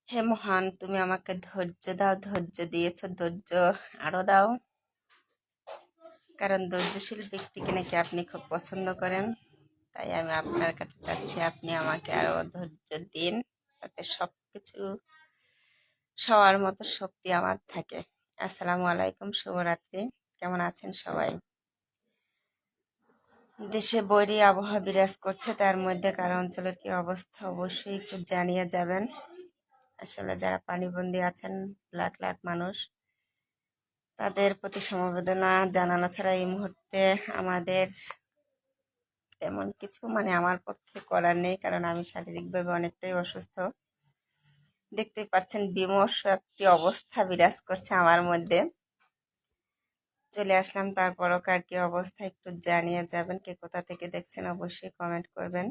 হে মহান, তুমি আমাকে ধৈর্য দাও, ধৈর্য দিয়েছো, ধৈর্য আরো দাও। কারণ ধৈর্যশীল ব্যক্তিকে নাকি আপনি খুব পছন্দ করেন। তাই আমি আপনার কাছে চাচ্ছি আপনি আমাকে আরো ধৈর্য দিন, যাতে সবকিছু সবার মতো শক্তি আমার থাকে। আসসালামু আলাইকুম, শুভরাত্রি। কেমন আছেন সবাই? দেশে বৈরী আবহাওয়া বিরাজ করছে, তার মধ্যে কারো অঞ্চলের কি অবস্থা অবশ্যই একটু জানিয়ে যাবেন। আসলে যারা পানিবন্দী আছেন, লাখ লাখ মানুষ, তাদের প্রতি সমবেদনা জানানো ছাড়া এই মুহূর্তে আমাদের তেমন কিছু আমার পক্ষে করার নেই, কারণ আমি শারীরিকভাবে অনেকটাই অসুস্থ। দেখতেই পাচ্ছেন বিমর্ষ একটি অবস্থা বিরাজ করছে আমার মধ্যে। চলে আসলাম, তারপরও কার কি অবস্থা একটু জানিয়ে যাবেন। কে কোথা থেকে দেখছেন অবশ্যই কমেন্ট করবেন,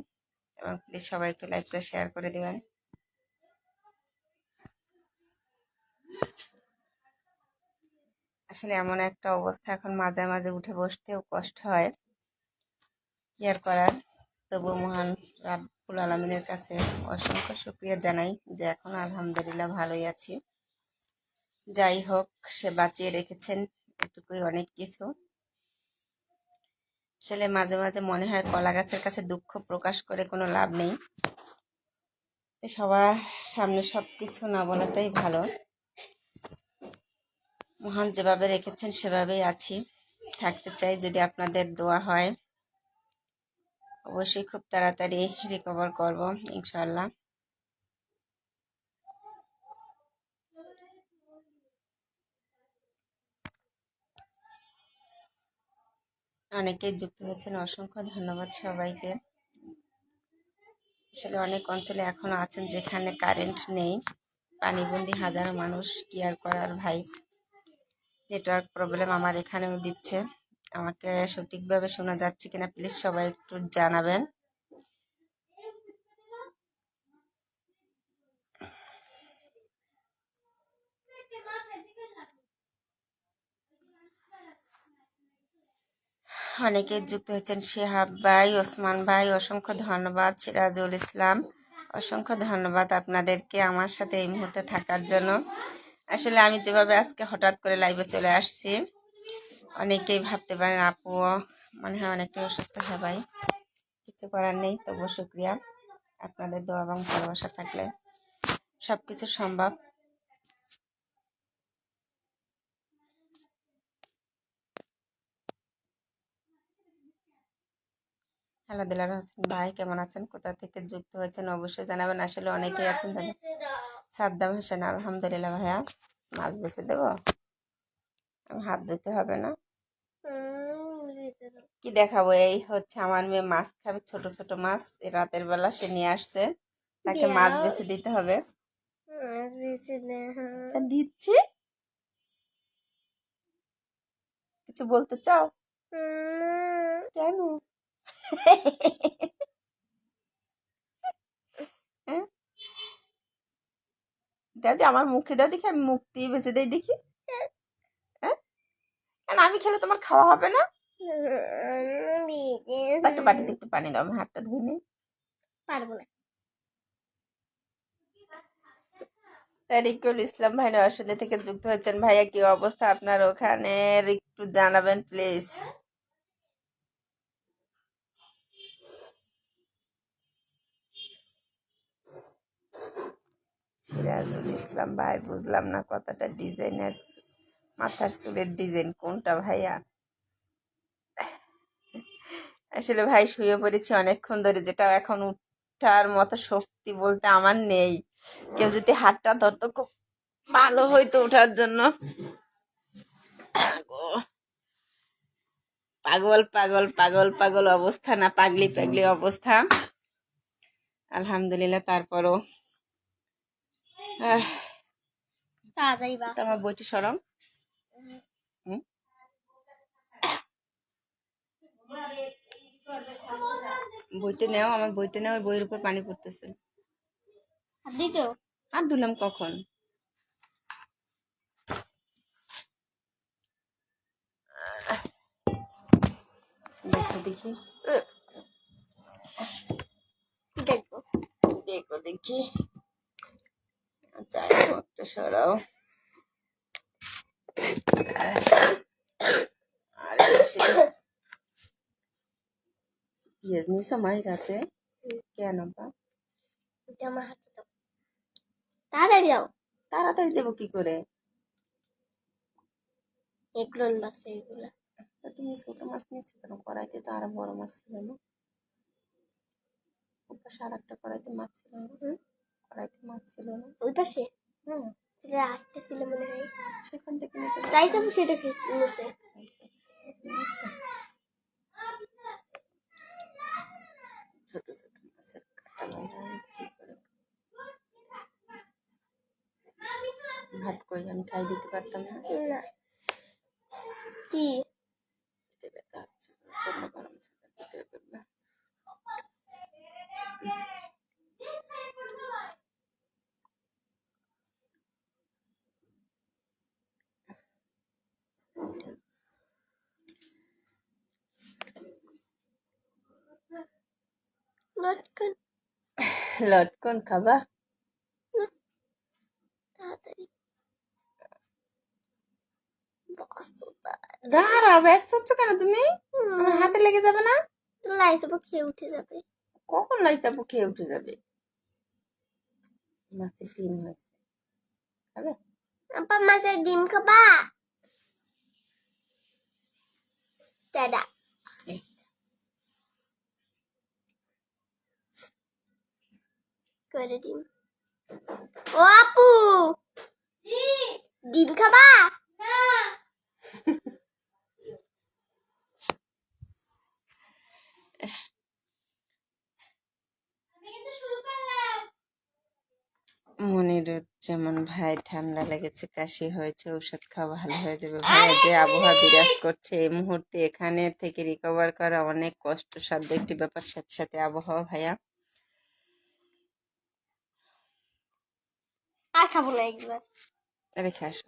এবং প্লিজ সবাই একটু লাইক করে শেয়ার করে দিবেন। আসলে এমন একটা অবস্থা, এখন মাঝে মাঝে উঠে বসতেও কষ্ট হয়, কি আর করার। তবু মহান রাব্বুল আলামিনের কাছে অসংখ্য শুকরিয়া জানাই যে এখন আলহামদুলিল্লাহ ভালোই আছি। যাই হোক, সে বাঁচিয়ে রেখেছেন, এটুকুই অনেক কিছু। আসলে মাঝে মাঝে মনে হয় কলা গাছের কাছে দুঃখ প্রকাশ করে কোনো লাভ নেই। সবার সামনে সবকিছু না বলাটাই ভালো। মহান যেভাবে রেখেছেন সেভাবেই আছি, থাকতে চাই। যদি আপনাদের দোয়া হয় অবশ্যই খুব তাড়াতাড়ি রিকভার করব ইনশাআল্লাহ। অনেকেই যুক্ত হয়েছেন, অসংখ্য ধন্যবাদ সবাইকে। আসলে অনেক অঞ্চলে এখনো আছেন যেখানে কারেন্ট নেই, পানিবন্দী হাজারো মানুষ, কি আর করার ভাই। নেটওয়ার্ক প্রবলেম আমার এখানেও দিচ্ছে। আমাকে সঠিকভাবে শোনা যাচ্ছে কিনা প্লিজ সবাই একটু জানাবেন। অনেকে যুক্ত হয়েছেন, শিহাব ভাই, ওসমান ভাই, অসংখ্য ধন্যবাদ। সিরাজুল ইসলাম, অসংখ্য ধন্যবাদ আপনাদেরকে আমার সাথে এই মুহূর্তে থাকার জন্য। আসলে আমি যেভাবে আজকে হঠাৎ করে লাইভে চলে আসছি, অনেকেই ভাবতে পারেন আপুও মনে হয় অনেকটাই অসুস্থ। হ্যাঁ ভাই, কিছু করার নেই, তবুও শুক্রিয়া। আপনাদের দোয়া এবং ভালোবাসা থাকলে সবকিছু সম্ভব। হ্যালো দিলার হোসেন ভাই, কেমন আছেন? কোথা থেকে যুক্ত হয়েছেন অবশ্যই জানাবেন। আসলে অনেকেই আছেন ধরে। সাদ্দাম হোসেন, আলহামদুলিল্লাহ ভাইয়া। মাছ বেছে দেবো, হাত ধুতে হবে না। কি দেখাবো, এই হচ্ছে আমার মেয়ে মাছ খাবে, ছোট ছোট মাছ। রাতের বেলা সে নিয়ে আসছে, তাকে মাছ বেছে দিতে হবে। দিচ্ছি, কিছু বলতে চাও? কেন? দাদি আমার মুখে দাও দেখি, আমি মুখ দিয়ে বেছে দেই দেখি। হ্যাঁ, কেন আমি খেলে তোমার খাওয়া হবে না? একটু বাটিতে একটু পানি দাও, আমি হাতটা ধুয়ে নিই। পারবো না। তারিকুল ইসলাম ভাই নরসিংদী থেকে যুক্ত হয়েছেন। ভাইয়া কি অবস্থা আপনার ওখানে, একটু জানাবেন প্লিজ। সিরাজুল ইসলাম ভাই, বুঝলাম না কথাটা। ডিজাইনার মাথার চুলের ডিজাইন কোনটা ভাইয়া? আসলে ভাই শুয়ে পড়েছি অনেকক্ষণ ধরে, যেটা এখন উঠার মতো শক্তি বলতে আমার নেই। কেউ যদি হাতটা ধরতো খুব ভালো হইতো ওঠার জন্য। পাগল পাগল পাগল পাগল অবস্থা, না পাগলি পাগলি অবস্থা। আলহামদুলিল্লাহ, তারপরও আমার বইটি সরম। বইটা নেও, আমার বইটা নেও, বইয়ের উপর পানি পড়তেছে। হাত ধুলাম কখন? দেখো দেখি, দেখো দেখি। আচ্ছা, একটা সরাও। আর পেঁয়াজ নিয়েছ মাই রাতে কেন বা? আমার হাতে দাও, তাড়াতাড়ি দাও। তাড়াতাড়ি দেবো কি করে? এগুলো বাচ্চা এগুলা। তুমি ছোট মাছ নিয়েছো কেন? কড়াইতে তো আরো বড় মাছ ছিল না? ওই পাশে আর একটা কড়াইতে মাছ ছিল না? কড়াইতে মাছ ছিল না ওই পাশে? হ্যাঁ, সেটা আটটা ছিল মনে হয়, সেখান থেকে নিতে তাই তো সেটা নিচে। ছোট ছোট মাছের কাটা কি করে ভাত কই আমি খাই দিতে পারতাম না? না কি ব্যথা হচ্ছে প্রচন্ড গরম দিতে পারবে। লটকন লটকন খাবা? তাড়াতাড়ি দাঁড়া, ব্যস্ত হচ্ছ কেন তুমি? আমার হাতে লেগে যাবে না? লাই যাবো, খেয়ে উঠে যাবে। কখন লাইচাপু খেয়ে উঠে যাবে? মাছের ডিম হয়েছে, খাবে? আপা মাছের ডিম খাবা? দাদা করে ডিম। ও আপু ডিম খাবা? মনিরুজ্জামান ভাই ঠান্ডা লেগেছে, কাশি হয়েছে, ঔষধ খাওয়া ভালো হয়ে যাবে। ভাইয়া যে আবহাওয়া বিরাজ করছে এই মুহূর্তে, এখানে থেকে রিকভার করা অনেক কষ্টসাধ্য একটি ব্যাপার। সাথে সাথে আবহাওয়া ভাইয়া আর খাবো না এগুলো। রেখে আসো।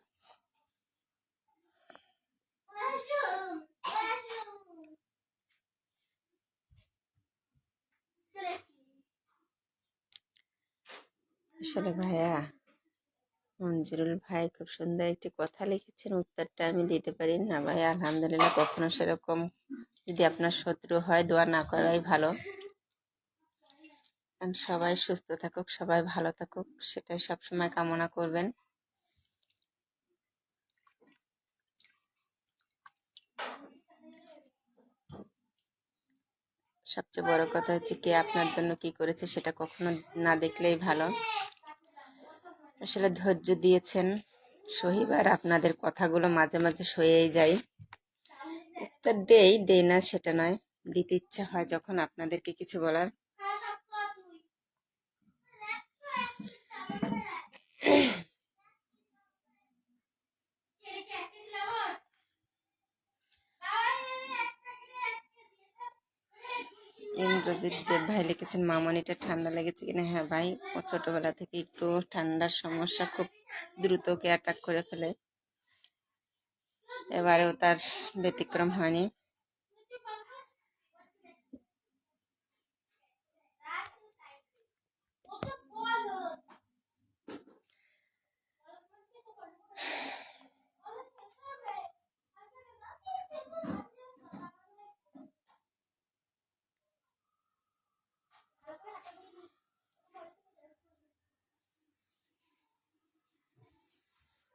আসলে ভাইয়া মঞ্জুরুল ভাই খুব সুন্দর একটি কথা লিখেছেন, উত্তরটা আমি দিতে পারি না ভাই। আলহামদুলিল্লাহ, কখনো সেরকম যদি আপনার শত্রু হয় দোয়া না করাই ভালো। কারণ সবাই সুস্থ থাকুক, সবাই ভালো থাকুক, সেটাই সবসময় কামনা করবেন। সবচেয়ে বড় কথা হচ্ছে কে আপনার জন্য কি করেছে সেটা কখনো না দেখলেই ভালো। আসলে ধৈর্য দিয়েছেন সহিবার, আপনাদের কথাগুলো মাঝে মাঝে সয়েই যায়। উত্তর দেই না সেটা নয়, দিতে ইচ্ছা হয় যখন আপনাদেরকে কিছু বলার। ইন্দ্রজিৎ দেব ভাই লিখেছেন, মামনিটা ঠান্ডা লেগেছে কিনা? হ্যাঁ ভাই, ও ছোটবেলা থেকে একটু ঠান্ডার সমস্যা খুব দ্রুত ওকে অ্যাটাক করে ফেলে, এবারেও তার ব্যতিক্রম হয়নি।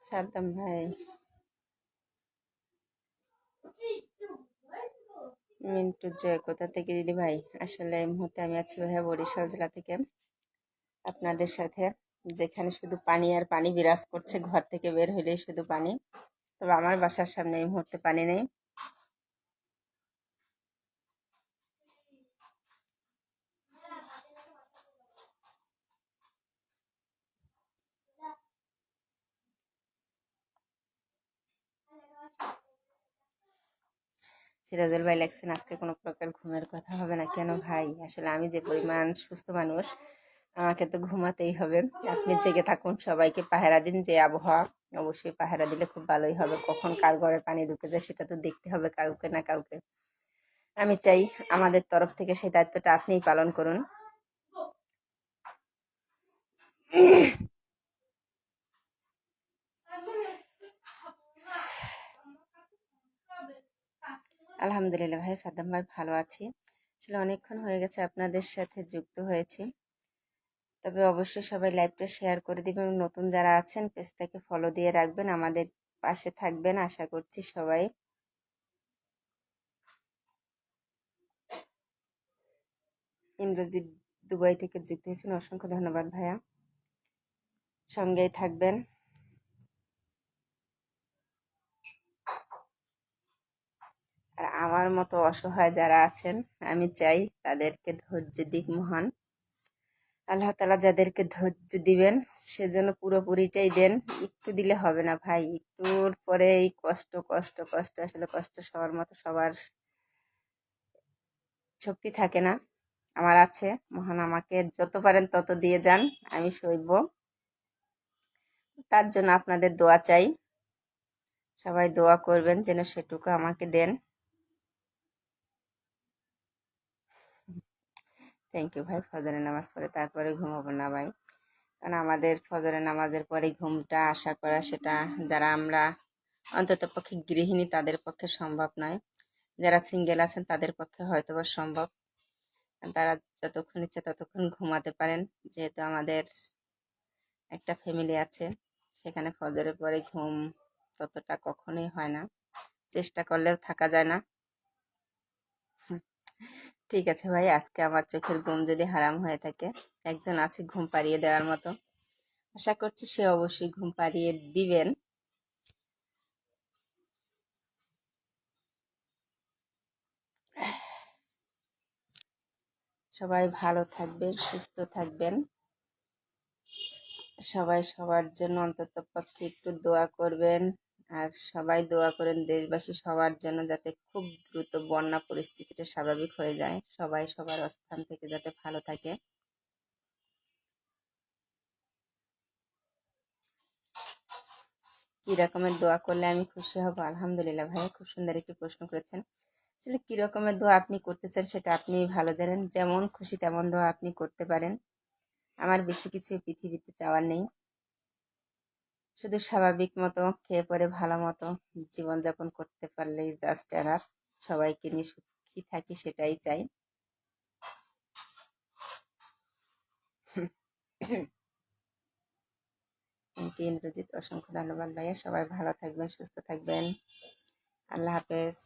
সাদ্দাম ভাই, মিন্টু জয় কোথা থেকে দিদি ভাই? আসলে এই মুহূর্তে আমি আছি ভাইয়া বরিশাল জেলা থেকে, আপনাদের সাথে, যেখানে শুধু পানি আর পানি বিরাজ করছে, ঘর থেকে বের হইলেই শুধু পানি। তবে আমার বাসার সামনে এই মুহূর্তে পানি নেই। সিরাজুল ভাই লেখছেন, আজকে কোনো প্রকার ঘুমের কথা হবে না। কেন ভাই? আসলে আমি যে পরিমাণ সুস্থ মানুষ, আমাকে তো ঘুমাতেই হবে। আপনি জেগে থাকুন, সবাইকে পাহারা দিন। যে আবহাওয়া, অবশ্যই পাহারা দিলে খুব ভালোই হবে। কখন কার ঘরে পানি ঢুকে যায় সেটা তো দেখতে হবে কাউকে না কাউকে। আমি চাই আমাদের তরফ থেকে সেই দায়িত্বটা আপনিই পালন করুন। আলহামদুলিল্লাহ ভাই, সাদ্দাম ভাই ভালো আছি। আসলে অনেকক্ষণ হয়ে গেছে আপনাদের সাথে যুক্ত হয়েছি। তবে অবশ্যই সবাই লাইভটা শেয়ার করে দিবেন। নতুন যারা আছেন পেজটাকে ফলো দিয়ে রাখবেন, আমাদের পাশে থাকবেন আশা করছি সবাই। ইন্দ্রজিৎ দুবাই থেকে যুক্ত হয়েছেন, অসংখ্য ধন্যবাদ ভাইয়া, সঙ্গেই থাকবেন। আর আমার মতো অসহায় যারা আছেন, আমি চাই তাদেরকে ধৈর্য দিক মহান আল্লাহ তাআলা। যাদেরকে ধৈর্য দিবেন সেজন্য পুরোপুরিটাই দেন, একটু দিলে হবে না ভাই। একটুর পরে এই কষ্ট কষ্ট কষ্ট, আসলে কষ্ট সবার মতো সবার শক্তি থাকে না। আমার আছে, মহান আমাকে যত পারেন তত দিয়ে যান, আমি সইব। তার জন্য আপনাদের দোয়া চাই, সবাই দোয়া করবেন যেন সেটুকু আমাকে দেন। থ্যাংক ইউ ভাই। ফজরের নামাজ পড়ে তারপরে ঘুমাবো না ভাই, কারণ আমাদের ফজরের নামাজের পরে ঘুমটা আশা করা, সেটা যারা আমরা অন্তত পক্ষে গৃহিণী তাদের পক্ষে সম্ভব নয়। যারা সিঙ্গেল আছেন তাদের পক্ষে হয়তো বা সম্ভব, তারা যতক্ষণ ইচ্ছে ততক্ষণ ঘুমাতে পারেন। যেহেতু আমাদের একটা ফ্যামিলি আছে, সেখানে ফজরের পরে ঘুম ততটা কখনোই হয় না, চেষ্টা করলেও থাকা যায় না। ঠিক আছে ভাই, আজকে আমার চোখের ঘুম যদি হারাম হয়ে থাকে, একজন আছে ঘুম পাড়িয়ে দেওয়ার মতো, আশা করছি সে অবশ্যই ঘুম পাড়িয়ে দিবেন। সবাই ভালো থাকবেন, সুস্থ থাকবেন। সবাই সবার জন্য অন্তত পক্ষে একটু দোয়া করবেন। আর সবাই দোয়া করেন দেশবাসী সবার জন্য, যাতে খুব দ্রুত বন্যা পরিস্থিতিটা স্বাভাবিক হয়ে যায়, সবাই সবার অবস্থান থেকে যাতে ভালো থাকে। কি রকমের দোয়া করলে আমি খুশি হব? আলহামদুলিল্লাহ ভাই, খুব সুন্দর একটি প্রশ্ন করেছেন। আসলে কি রকমের দোয়া আপনি করতেছেন সেটা আপনি ভালো জানেন। যেমন খুশি তেমন দোয়া আপনি করতে পারেন, আমার বেশি কিছু পৃথিবীতে চাওয়ার নেই। শুধু স্বাভাবিক মতো খেয়ে পরে ভালো মতো জীবনযাপন করতে পারলেই জাস্ট এনাফ। সবাইকে নিয়ে সুখী থাকি, সেটাই চাই। ইন্দ্রজিৎ, অসংখ্য ধন্যবাদ ভাইয়া। সবাই ভালো থাকবেন, সুস্থ থাকবেন। আল্লাহ হাফেজ।